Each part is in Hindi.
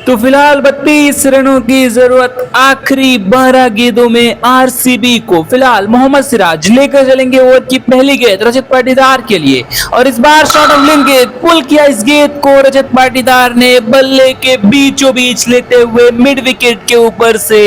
तो फिलहाल 32 रनों की जरूरत आखिरी 12 गेंदों में आरसीबी को फिलहाल मोहम्मद सिराज लेकर चलेंगे ओवर की पहली गेंद रजत पाटीदार के लिए और इस बार शॉट ऑफ लेन गेंद पुल किया। इस गेंद को रजत पाटीदार ने बल्ले के बीचों बीच लेते हुए मिड विकेट के ऊपर से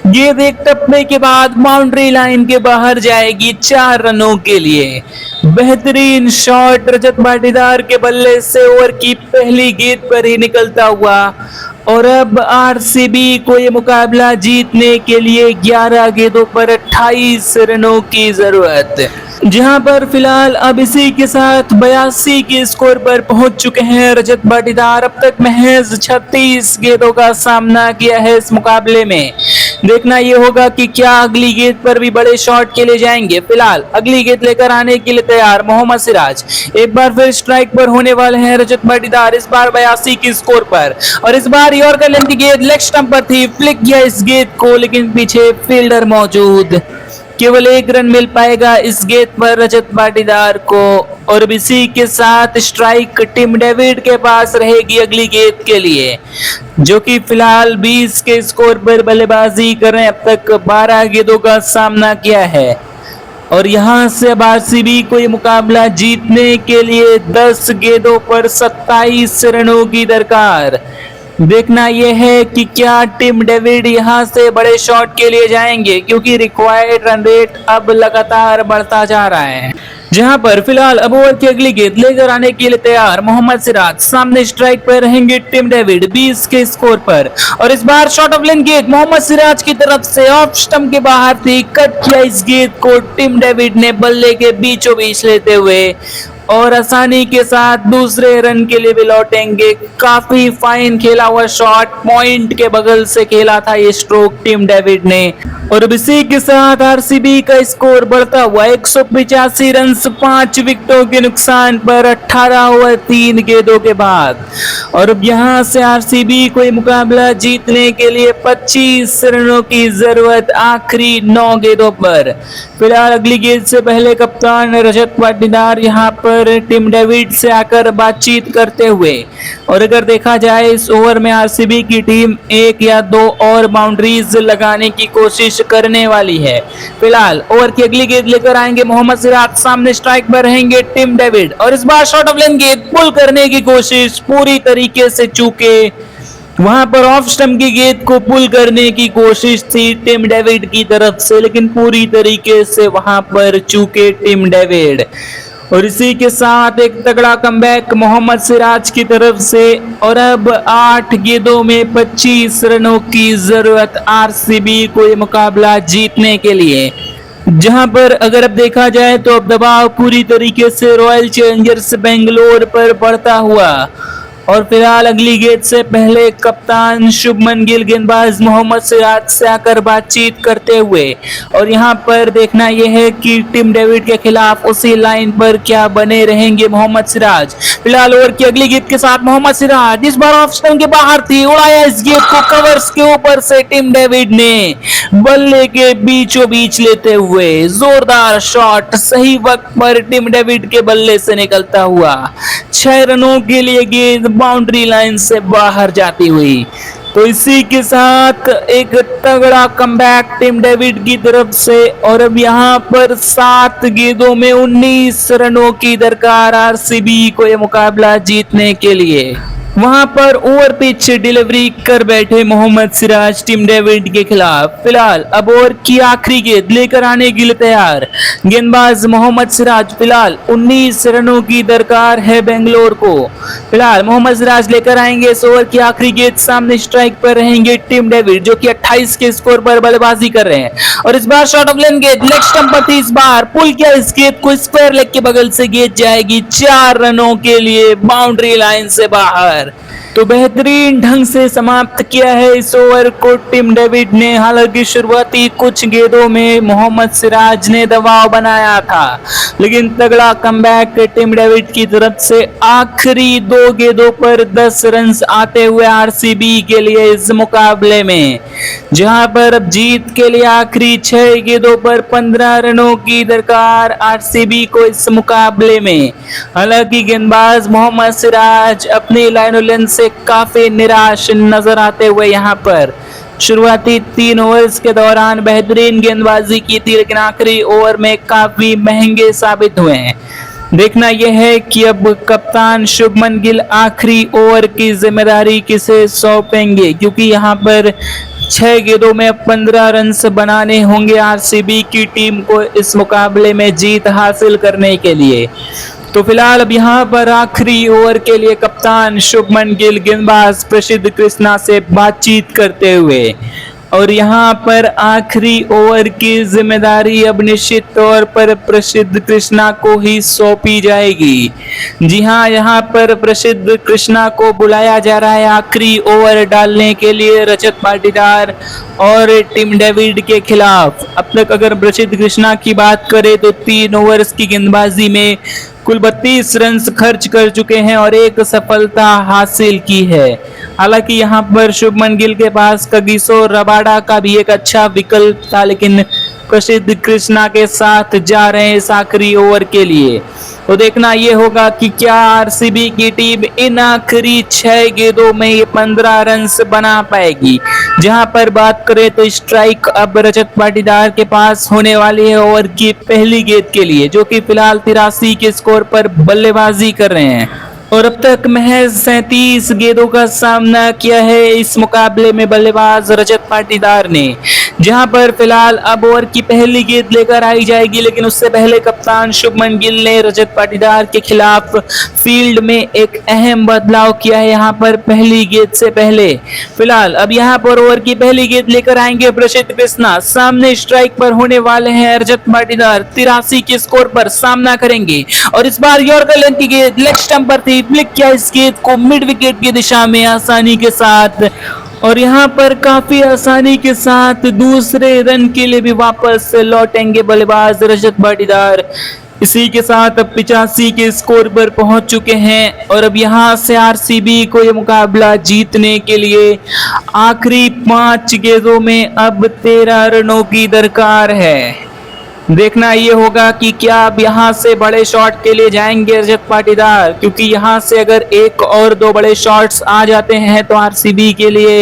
गेंद एक टप्पे के बाद बाउंड्री लाइन के बाहर जाएगी 4 रनों के लिए। बेहतरीन शॉट रजत पाटीदार के बल्ले से ओवर की पहली गेंद पर ही निकलता हुआ और अब आरसीबी को ये मुकाबला जीतने के लिए 11 गेंदों पर 28 रनों की जरूरत, जहां पर फिलहाल अब इसी के साथ 82 के स्कोर पर पहुंच चुके हैं रजत पाटीदार। अब तक महज 36 गेंदों का सामना किया है इस मुकाबले में। देखना ये होगा कि क्या अगली गेंद पर भी बड़े शॉट के लिए जाएंगे। फिलहाल अगली गेंद लेकर आने के लिए तैयार मोहम्मद सिराज। एक बार फिर स्ट्राइक पर होने वाले हैं रजत पाटीदार, इस बार 82 के स्कोर पर और इस बार यॉर्कर लेंथ की गेंद लेग स्टंप पर थी, फ्लिक किया इस गेंद को लेकिन पीछे फील्डर मौजूद। केवल 1 रन मिल पाएगा इस गेंद पर रजत पाटीदार को और इसी के साथ स्ट्राइक टिम डेविड के पास रहेगी अगली गेंद के लिए, जो कि फिलहाल 20 के स्कोर पर बल्लेबाजी कर रहे हैं। अब तक 12 गेंदों का सामना किया है और यहां से अब आरसीबी को ये मुकाबला जीतने के लिए 10 गेंदों पर 27 रनों की दरकार। देखना यह है कि क्या टिम डेविड यहां से बड़े शॉट के लिए जाएंगे, क्योंकि रिक्वायर्ड रन रेट अब लगातार बढ़ता जा रहा है। जहां पर फिलहाल अब ओवर की अगली गेंद लेकर आने के लिए तैयार मोहम्मद सिराज। सामने स्ट्राइक पर रहेंगे टिम डेविड 20 के स्कोर पर और इस बार शॉट ऑफ लेन गेंद मोहम्मद सिराज की तरफ से ऑफ स्टंप के बाहर थी, कट किया इस गेंद को टिम डेविड ने बल्ले के बीचों बीच लेते हुए और आसानी के साथ दूसरे रन के लिए भी लौटेंगे। काफी फाइन खेला हुआ शॉट, पॉइंट के बगल से खेला था ये स्ट्रोक टिम डेविड ने और इसी के साथ आरसीबी का स्कोर बढ़ता हुआ 185 रन 5 विकेटों के नुकसान पर 18 ओवर 3 गेंदों के बाद। और अब यहां से आरसीबी को ये मुकाबला जीतने के लिए 25 रनों की जरूरत आखिरी 9 गेंदों पर। फिलहाल अगली गेंद से पहले कप्तान रजत पाटीदार यहां पर टिम डेविड से आकर बातचीत करते हुए और अगर देखा जाए इस ओवर में आरसीबी की टीम 1 या 2 और बाउंड्रीज लगाने की कोशिश करने वाली है। फिलहाल ओवर की अगली गेंद लेकर आएंगे मोहम्मद सिराज। सामने स्ट्राइक पर रहेंगे टिम डेविड और इस बार शॉट ऑफ लेन गेंद पुल करने की कोशिश पूरी तरीके से चूके। वहां पर ऑफ स्टंप की गेंद को पुल करने की कोशिश थी टिम डेविड की तरफ से, लेकिन पूरी तरीके से वहां पर चूके टिम डेविड और इसी के साथ एक तगड़ा कमबैक मोहम्मद सिराज की तरफ से और अब 8 गेंदों में 25 रनों की जरूरत आरसीबी को ये मुकाबला जीतने के लिए। जहां पर अगर अब देखा जाए तो अब दबाव पूरी तरीके से रॉयल चैलेंजर्स बेंगलोर पर बढ़ता हुआ और फिलहाल अगली गेंद से पहले कप्तान शुभमन गिल गेंदबाज मोहम्मद सिराज से आकर बातचीत करते हुए और यहां पर देखना यह है कि टिम डेविड के खिलाफ उसी लाइन पर क्या बने रहेंगे मोहम्मद सिराज। फिलहाल ओवर की अगली गेंद के साथ मोहम्मद सिराज इस बार ऑफ स्टंप के बाहर थी, उड़ाया इस गेंद को कवर्स के ऊपर से टिम डेविड ने बल्ले के बीचों बीच लेते हुए जोरदार शॉट सही वक्त पर टिम डेविड के बल्ले से निकलता हुआ 6 रनों के लिए गेंद बाउंड्री लाइन से बाहर जाती हुई। तो इसी के साथ एक तगड़ा कमबैक टिम डेविड की तरफ से और अब यहां पर 7 गेंदों में 19 रनों की दरकार आरसीबी को यह मुकाबला जीतने के लिए। वहां पर ओवर पिच डिलीवरी कर बैठे मोहम्मद सिराज टिम डेविड के खिलाफ। फिलहाल अब ओवर की आखिरी गेंद लेकर आने के लिए तैयार गेंदबाज मोहम्मद सिराज। फिलहाल 19 रनों की दरकार है बेंगलोर को। फिलहाल मोहम्मद सिराज लेकर आएंगे इस ओवर की आखिरी गेंद। सामने स्ट्राइक पर रहेंगे टिम डेविड जो कि 28 के स्कोर पर बल्लेबाजी कर रहे हैं और इस बार शॉट ऑफ लेन गेंद लेग स्टंप पर थी, इस बार पुल किया इस गेंद को, स्क्वायर लेग के बगल से गेंद जाएगी 4 रनों के लिए बाउंड्री लाइन से बाहर। तो बेहतरीन ढंग से समाप्त किया है इस ओवर को टिम डेविड ने। हालांकि शुरुआती कुछ गेंदों में मोहम्मद सिराज ने दबाव बनाया था, लेकिन तगड़ा कमबैक टिम डेविड की तरफ से आखिरी 2 गेंदों पर 10 रन आते हुए आरसीबी के लिए इस मुकाबले में, जहां पर अब जीत के लिए आखिरी 6 गेंदों पर 15 रनों की दरकार आरसीबी को इस मुकाबले में। हालांकि गेंदबाज मोहम्मद सिराज अपनी लाइनो लेंथ से से काफी निराश नजर आते हुए यहाँ पर। शुरुआती 3 ओवर्स के दौरान बेहतरीन गेंदबाजी की थी, लेकिन आखिरी ओवर में काफी महंगे साबित हुए हैं। देखना यह है कि अब कप्तान शुभमन गिल आखिरी ओवर की जिम्मेदारी किसे सौंपेंगे, क्योंकि यहाँ पर 6 गेंदों में 15 रन बनाने होंगे आरसीबी की टीम को इस मुकाबले में जीत हासिल करने के लिए। तो फिलहाल अब यहाँ पर आखिरी ओवर के लिए कप्तान शुभमन गिल गेंदबाज प्रसिद्ध कृष्णा से बातचीत करते हुए, और यहाँ पर आखिरी ओवर की जिम्मेदारी अब निश्चित तौर पर प्रसिद्ध कृष्णा को ही सौंपी जाएगी। जी हाँ, यहाँ पर प्रसिद्ध कृष्णा को बुलाया जा रहा है आखिरी ओवर डालने के लिए रजत पाटीदार और टिम डेविड के खिलाफ। अब तक अगर प्रसिद्ध कृष्णा की बात करें तो 3 ओवर्स की गेंदबाजी में कुल 32 रन खर्च कर चुके हैं और 1 सफलता हासिल की है। हालांकि यहाँ पर शुभमन गिल के पास कगिसो रबाडा का भी एक अच्छा विकल्प था, लेकिन प्रसिद्ध कृष्णा के साथ जा रहे हैं इस आखिरी ओवर के लिए। तो देखना ये होगा कि क्या आरसीबी की टीम इन आखिरी 6 गेंदों में ये 15 रन बना पाएगी। जहां पर बात करें तो स्ट्राइक अब रजत पाटीदार के पास होने वाली है ओवर की पहली गेंद के लिए, जो कि फिलहाल 83 के स्कोर पर बल्लेबाजी कर रहे हैं और अब तक महज 37 गेंदों का सामना किया है इस मुकाबले में बल्लेबाज रजत पाटीदार ने। जहां पर फिलहाल अब ओवर की पहली गेंद लेकर आई जाएगी, लेकिन उससे पहले कप्तान शुभमन गिल ने रजत पाटीदार के खिलाफ फील्ड में एक अहम बदलाव किया है। यहाँ पर पहली गेंद से पहले फिलहाल अब यहाँ पर ओवर की पहली गेंद लेकर आएंगे प्रसिद्ध कृष्णा। सामने स्ट्राइक पर होने वाले हैं रजत पाटीदार, 83 के स्कोर पर सामना करेंगे और इस बार यॉर्कर लेंथ की गेंद लेग स्टंप पर थी। फ्लिक किया इस गेंद को मिड विकेट की दिशा में आसानी के साथ, और यहाँ पर काफी आसानी के साथ दूसरे रन के लिए भी वापस लौटेंगे बल्लेबाज रजत पाटीदार। इसी के साथ अब 85 के स्कोर पर पहुंच चुके हैं और अब यहाँ से आरसीबी को यह मुकाबला जीतने के लिए आखिरी 5 गेंदों में अब 13 रनों की दरकार है। देखना ये होगा कि क्या अब यहाँ से बड़े शॉट के लिए जाएंगे रजत पाटीदार, क्योंकि यहाँ से अगर 1 और 2 बड़े शॉट्स आ जाते हैं तो आरसीबी के लिए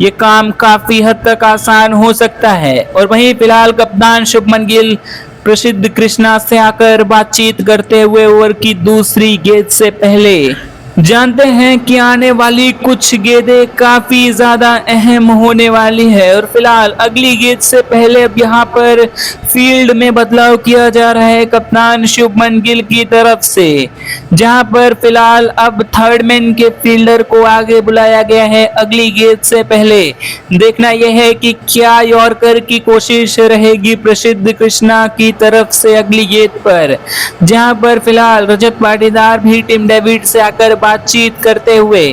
ये काम काफी हद तक आसान हो सकता है। और वहीं फिलहाल कप्तान शुभमन गिल प्रसिद्ध कृष्णा से आकर बातचीत करते हुए ओवर की दूसरी गेंद से पहले जानते हैं कि आने वाली कुछ गेंदें काफी ज्यादा अहम होने वाली है। और फिलहाल अगली गेंद से पहले अब यहाँ पर फील्ड में बदलाव किया जा रहा है कप्तान शुभमन गिल की तरफ से, जहां पर फिलहाल अब थर्ड मैन के फील्डर को आगे बुलाया गया है अगली गेंद से पहले। देखना यह है कि क्या यॉर्कर की कोशिश रहेगी प्रसिद्ध कृष्णा की तरफ से अगली गेंद पर, जहां पर फिलहाल रजत पाटीदार भी टिम डेविड से आकर बातचीत करते हुए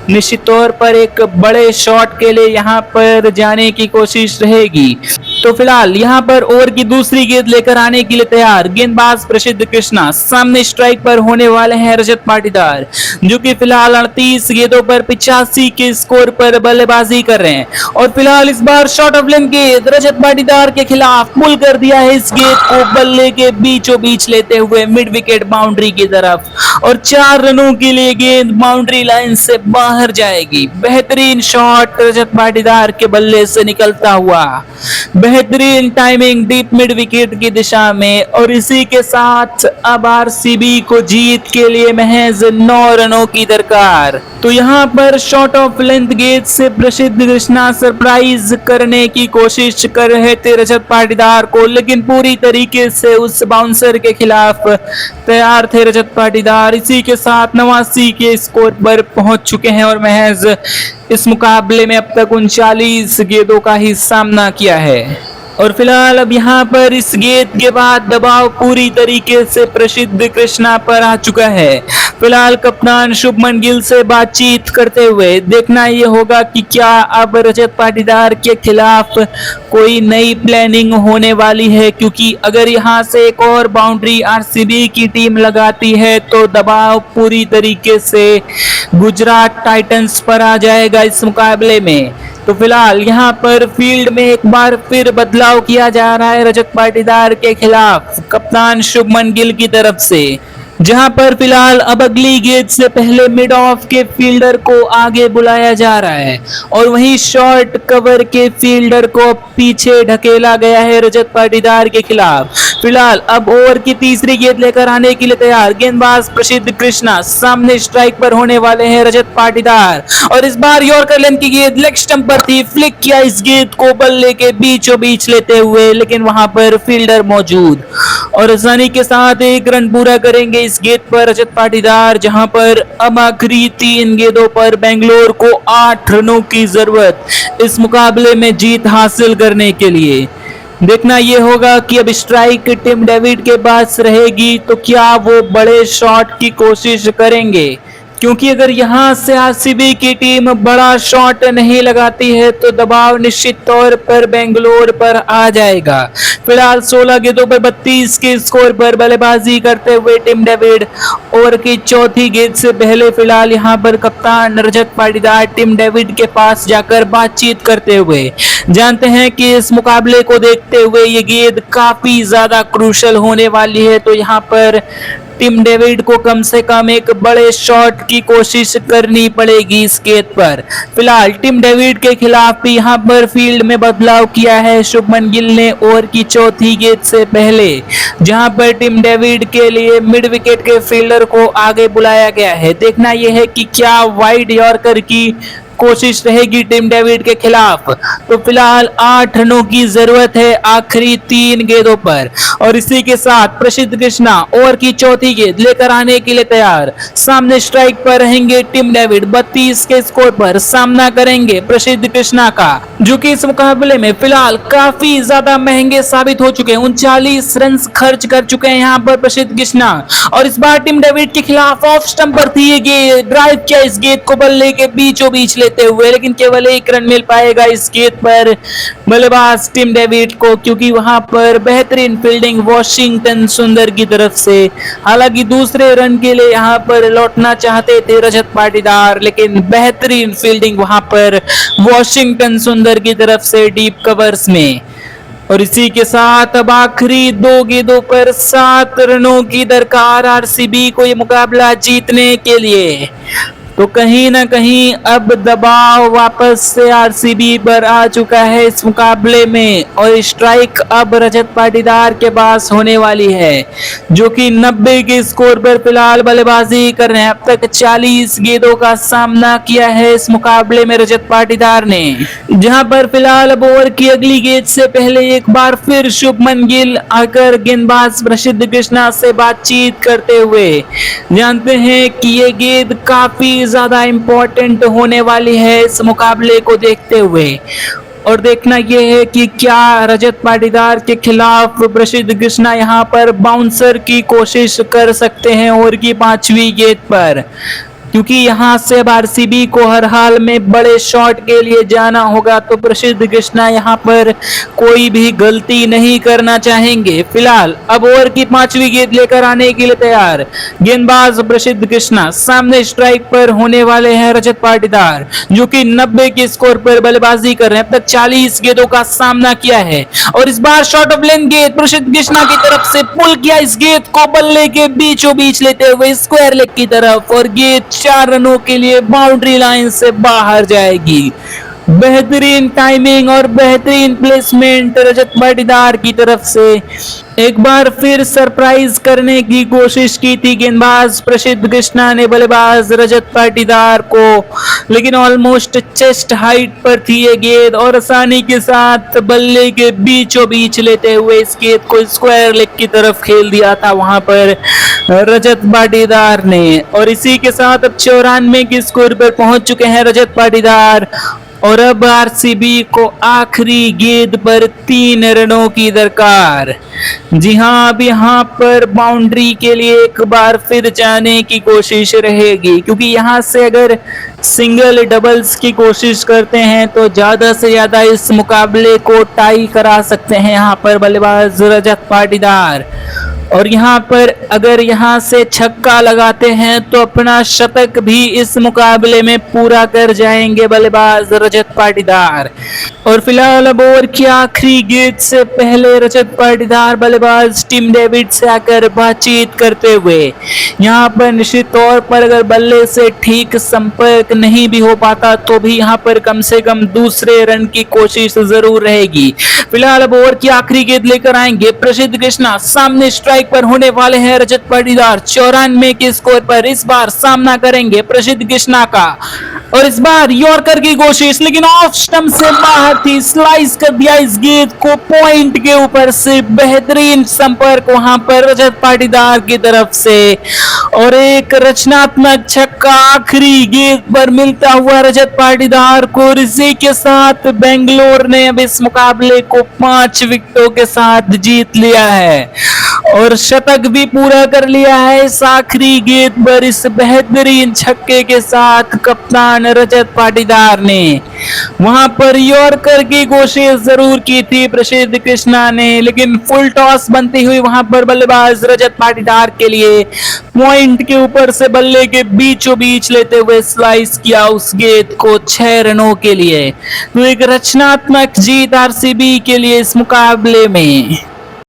निश्चित तौर पर एक बड़े शॉट के लिए यहां पर जाने की कोशिश रहेगी। तो फिलहाल यहां पर ओवर की दूसरी गेंद लेकर आने के लिए तैयार गेंदबाज प्रसिद्ध कृष्णा। सामने स्ट्राइक पर होने वाले हैं रजत पाटीदार, जो कि फिलहाल 38 गेंदों पर 85 के स्कोर पर बल्लेबाजी कर रहे हैं। और फिलहाल इस बार शॉट ऑफ लेंथ गेंद रजत पाटीदार के खिलाफ पुल कर दिया है इस गेंद को बल्ले के बीचों बीच लेते हुए मिड विकेट बाउंड्री की तरफ, और 4 रनों के लिए गेंद बाउंड्री लाइन से बाहर जाएगी। बेहतरीन शॉट रजत पाटीदार के बल्ले से निकलता हुआ, बेहतरीन टाइमिंग डीप मिड विकेट की दिशा में, और इसी के साथ अब आरसीबी को जीत के लिए महज 9 रनों की दरकार। तो यहाँ पर शॉट ऑफ लेंथ गेंद से प्रसिद्ध कृष्णा सरप्राइज करने की कोशिश कर रहे थे रजत पाटीदार को, लेकिन पूरी तरीके से उस बाउंसर के खिलाफ तैयार थे रजत पाटीदार। इसी के साथ 89 के स्कोर पर पहुंच चुके हैं और महज इस मुकाबले में अब तक 39 गेंदों का ही सामना किया है। और फिलहाल अब यहाँ पर इस गेंद के बाद दबाव पूरी तरीके से प्रसिद्ध कृष्णा पर आ चुका है। फिलहाल कप्तान शुभमन गिल से बातचीत करते हुए देखना ये होगा कि क्या अब रजत पाटीदार के खिलाफ कोई नई प्लानिंग होने वाली है, क्योंकि अगर यहाँ से एक और बाउंड्री आरसीबी की टीम लगाती है तो दबाव पूरी तरीके से गुजरात टाइटंस पर आ जाएगा इस मुकाबले में। तो फिलहाल यहाँ पर फील्ड में एक बार फिर बदलाव किया जा रहा है रजत पाटीदार के खिलाफ कप्तान शुभमन गिल की तरफ से, जहां पर फिलहाल अब अगली गेंद से पहले मिड ऑफ के फील्डर को आगे बुलाया जा रहा है और वहीं शॉर्ट कवर के फील्डर को पीछे ढकेला गया है रजत पाटीदार के खिलाफ। फिलहाल अब ओवर की तीसरी गेंद लेकर आने के लिए तैयार गेंदबाज प्रसिद्ध कृष्णा, सामने स्ट्राइक पर होने वाले हैं रजत पाटीदार और इस बार यॉर्कर लेंथ की गेंद लेग स्टंप पर थी, फ्लिक किया इस गेंद को बल्ले के बीचों बीच लेते हुए, लेकिन वहां पर फील्डर मौजूद और आसानी के साथ एक रन पूरा करेंगे इस गेंद पर रजत पाटीदार, जहां पर अब आखिरी 3 गेंदों पर बेंगलोर को 8 रनों की जरूरत इस मुकाबले में जीत हासिल करने के लिए। देखना यह होगा कि अब स्ट्राइक टिम डेविड के पास रहेगी तो क्या वो बड़े शॉट की कोशिश करेंगे, क्योंकि अगर यहां से आरसीबी की टीम बड़ा शॉट नहीं लगाती है तो दबाव निश्चित तौर पर बेंगलोर पर आ जाएगा। फिलहाल 16 गेंदों पर 32 के स्कोर पर बल्लेबाजी करते हुए टिम डेविड ओवर की चौथी गेंद से पहले फिलहाल यहां पर कप्तान रजत पाटीदार टिम डेविड के पास जाकर बातचीत करते हुए जानते हैं कि इस मुकाबले को देखते हुए ये गेंद काफी ज्यादा क्रूशल होने वाली है, तो यहाँ पर टिम डेविड को कम से कम एक बड़े शॉट की कोशिश करनी पड़ेगी इस गेंद पर। फिलहाल टिम डेविड के खिलाफ भी यहां पर फील्ड में बदलाव किया है शुभमन गिल ने ओवर की चौथी गेंद से पहले, जहां पर टिम डेविड के लिए मिड विकेट के फील्डर को आगे बुलाया गया है। देखना यह है कि क्या वाइड यॉर्कर की कोशिश रहेगी टिम डेविड के खिलाफ। तो फिलहाल 8 रनों की जरूरत है आखिरी 3 गेंदों पर और इसी के साथ प्रसिद्ध कृष्णा ओवर की चौथी गेंद लेकर आने के लिए तैयार, सामने स्ट्राइक पर रहेंगे टिम डेविड, 32 के स्कोर पर सामना करेंगे प्रसिद्ध कृष्णा का, जो कि इस मुकाबले में फिलहाल काफी ज्यादा महंगे साबित हो चुके हैं। 39 रन खर्च कर चुके हैं यहाँ पर प्रसिद्ध कृष्णा और इस बार टिम डेविड के खिलाफ ऑफ स्टंप पर थी ये गेंद, ड्राइव किया इस गेंद को बल्ले के बीचों बीच लेते हुए, लेकिन केवल 1 रन मिल पाएगा इस गेंद पर बल्लेबाज टिम डेविड को, क्योंकि वहां पर बेहतरीन फील्डिंग वॉशिंगटन सुंदर की तरफ से। हालांकि दूसरे रन के लिए यहां पर लौटना चाहते थे रजत पाटीदार, लेकिन बेहतरीन फील्डिंग वहां पर वॉशिंगटन सुंदर की तरफ से डीप कवर्स में। और इसी के साथ अब आखिरी 2 गेंदों पर 7 रनों की दरकार आरसीबी को ये मुकाबला जीतने के लिए। तो कहीं ना कहीं अब दबाव वापस से आरसीबी पर आ चुका है इस मुकाबले में और स्ट्राइक अब रजत पाटीदार के पास होने वाली है, जो कि 90 के स्कोर पर फिलहाल बल्लेबाजी कर रहे हैं। अब तक 40 गेंदों का सामना किया है इस मुकाबले में रजत पाटीदार ने, जहां पर फिलहाल अब ओवर की अगली गेंद से पहले एक बार फिर शुभमन गिल आकर गेंदबाज प्रसिद्ध कृष्णा से बातचीत करते हुए जानते हैं कि ये गेंद काफी ज्यादा इंपॉर्टेंट होने वाली है इस मुकाबले को देखते हुए। और देखना यह है कि क्या रजत पाटीदार के खिलाफ प्रसिद्ध कृष्णा यहां पर बाउंसर की कोशिश कर सकते हैं ओवर की 5वीं गेंद पर, क्योंकि यहां से अब आरसीबी को हर हाल में बड़े शॉट के लिए जाना होगा, तो प्रसिद्ध कृष्णा यहां पर कोई भी गलती नहीं करना चाहेंगे। फिलहाल अब ओवर की 5वीं गेंद लेकर आने के लिए तैयार गेंदबाज प्रसिद्ध कृष्णा, सामने स्ट्राइक पर होने वाले हैं रजत पाटीदार, जो कि 90 के स्कोर पर बल्लेबाजी कर रहे हैं। अब तक 40 गेंदों का सामना किया है और इस बार शॉट ऑफ लेंथ गेंद प्रसिद्ध कृष्णा की तरफ से पुल किया इस गेंद को बल्ले के बीचों बीच लेते हुए स्क्वायर लेग की तरफ और गेंद 4 रनों के लिए बाउंड्री लाइन से बाहर जाएगी। बेहतरीन टाइमिंग और बेहतरीन प्लेसमेंट रजत पाटीदार की तरफ से। एक बार फिर सरप्राइज करने की कोशिश की थी गेंदबाज प्रसिद्ध कृष्णा ने बल्लेबाज रजत पाटीदार को, लेकिन ऑलमोस्ट चेस्ट हाइट पर थी ये गेंद और आसानी के साथ बल्ले के बीचों बीच लेते हुए इस गेंद को स्क्वायर लेग की तरफ खेल दिया था वहां पर रजत पाटीदार ने। और इसी के साथ अब 94 के स्कोर पर पहुंच चुके हैं रजत पाटीदार और अब आरसीबी को आखिरी गेंद पर 3 रनों की दरकार। जी हां, अब यहां पर बाउंड्री के लिए एक बार फिर जाने की कोशिश रहेगी, क्योंकि यहां से अगर सिंगल डबल्स की कोशिश करते हैं तो ज्यादा से ज्यादा इस मुकाबले को टाई करा सकते हैं यहां पर बल्लेबाज रजत पाटीदार। और यहाँ पर अगर यहाँ से छक्का लगाते हैं तो अपना शतक भी इस मुकाबले में पूरा कर जाएंगे बल्लेबाज रजत पाटीदार। और फिलहाल अब ओवर की आखिरी गेंद से पहले रजत पाटीदार बार बल्लेबाज टिम डेविड से आकर बातचीत करते हुए। यहाँ पर निश्चित तौर पर अगर बल्ले से ठीक संपर्क नहीं भी हो पाता तो भी यहाँ पर कम से कम दूसरे रन की कोशिश जरूर रहेगी। फिलहाल अब ओवर की आखिरी गेंद लेकर आएंगे प्रसिद्ध कृष्णा। सामने स्ट्राइक पर होने वाले हैं रजत पाटीदार। 94 के स्कोर पर इस बार सामना करेंगे प्रसिद्ध कृष्णा का, और इस बार यॉर्कर की कोशिश लेकिन ऑफ स्टंप से बाहर थी। स्लाइस कर दिया इस गेंद को पॉइंट के ऊपर से। बेहतरीन संपर्क वहां पर रजत पाटीदार की तरफ से, और एक रचनात्मक छक्का आखिरी गेंद पर मिलता हुआ रजत पाटीदार को। और इसी के साथ बेंगलोर ने अब इस मुकाबले को 5 विकेटों के साथ जीत लिया है और शतक भी पूरा कर लिया है इस आखिरी गेंद पर इस बेहतरीन छक्के के साथ कप्तान रजत पाटीदार ने। वहां पर यॉर्कर की कोशिश जरूर की थी प्रसिद्ध कृष्णा ने, लेकिन फुल टॉस बनती हुई वहां पर बल्लेबाज रजत पाटीदार के लिए पॉइंट के ऊपर से बल्ले के बीचों बीच लेते हुए स्लाइस किया उस गेंद को 6 रनों के लिए। तो एक रचनात्मक जीत आरसीबी के लिए इस मुकाबले में।